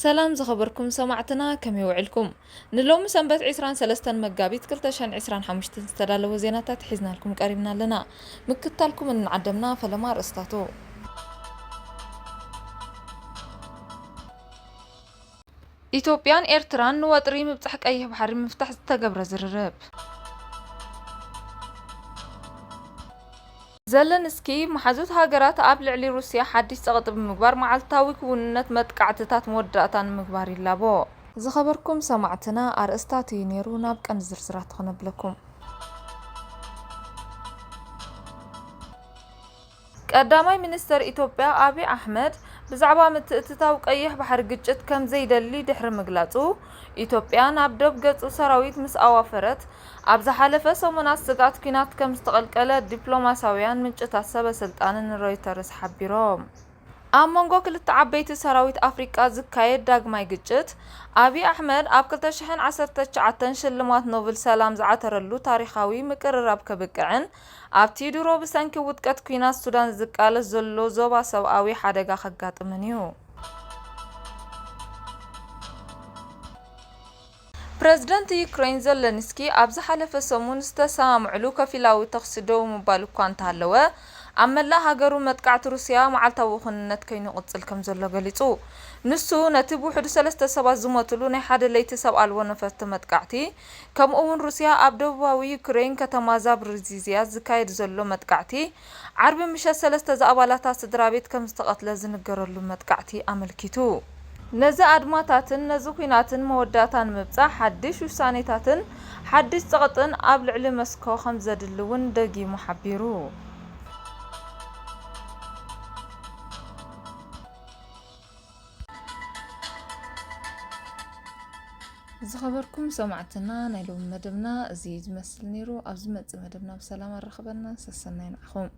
سلام زخبركم سمعتنا كم يوعلكم نلوم سنبت عسران سلستان مقابيت كلتشان عسران حمشتن استدالو زيناتات حزنا لكم قريبنا لنا مكتالكم ان عدمنا فلما رستاتو ኢትዮጵያን ኤርትራን ወጥሪ ምብጻሕ ቀይሕ ባሕሪ ምፍታሕ ዝተገብረ ዝርርብ ዘለንስኪ መሓዙት ሃገራት ኣብ ልዕሊ ሩስያ ሓድሽ ጸቕጢ ብምግባር መዓልታዊ ክውንነት መጥቃዕትታት መወዳእታን ምግባር ይላቦ ዝኸበርኩም ሰማዕትና ኣርእስታት እዩ ነይሩ ናብ ቀንዲ ዝርዝራት ክነብለኩም ቀዳማይ ሚኒስተር ኢትዮጵያ አብይ አሕመድ ብዛዕባ ምትእትታው ቀይሕ ባሕሪ ግጭት ከም ዘይደሊ ድሕሪ ምግላጹ ኢትዮጵያ ናብ ደብ ገጹ ሰራዊት ምስ ኣዋፈረት ኣብ ዝሓለፈ ሰሙናት ስጋት ኩናት ከም ዝተቐልቀለ ዲፕሎማስያውያን ምንጭታት ሰበስልጣንን ሮይተርስ ሓቢሮም ኣብ መንጎ ክልተ ዓበይቲ ሰራዊት ኣፍሪቃ ዝካየድ ዳግማይ ግጭት አብይ አሕመድ ኣብ 2019 ሽልማት ኖቤል ሰላም ዝዓተረሉ ታሪኻዊ ምቅርራብ ከብቅዕን ኣብቲ ድሮ ብሰንኪ ውድቀት ኩናት ሱዳን ዝቃለስ ዘሎ ዞባ ሰብኣዊ ሓደጋ ከጋጥምን እዩ ፕሬዝደንት ዩክሬን ዘለንስኪ ኣብ ዝሓለፈ ሰሙን ዝተሰማምዕሉ ከፊላዊ ተኽሲ ደው ምባል እኳ እንተሃለወ ኣብ መላእ ሃገሩ መጥቃዕቲ ሩስያ መዓልታዊ ኩንነት ከይኑ ይቕጽል ከም ዘሎ ገሊጹ ንሱ ነቲ ብውሕዱ 3 ሰባት ዝሞትሉ ናይ ሓደ ለይቲ ሰብ ኣልቦ ነፈርቲ መጥቃዕቲ ከምኡውን ሩስያ ኣብ ደቡባዊ ዩክሬን ከተማ ዛብሪዚያ ዝካየድ ዘሎ መጥቃዕቲ ዓርቢ ምሸት 3 ኣባላታት ስድራቤት ከም ዝተቐትለ ዝንገረሉ መጥቃዕቲ ኣመልኪቱ ነዚ ኣድማታትን ነዚ ኩናትን መወዳእታን ምብጻሕ ሓድሽ ውሳኔታትን ሓድሽ ጸቕጥን ኣብ ልዕሊ መስኮ ከም ዘድሊ እውን ደጊሙ ሓቢሩ ዝኸበርኩም ሰማዕትና ናይ ሎሚ መደብና እዚ ዝመስል ነይሩ ኣብዚ መጽእ መደብና ብሰላም ኣረኸበና ሰሰናይ ንዓኹም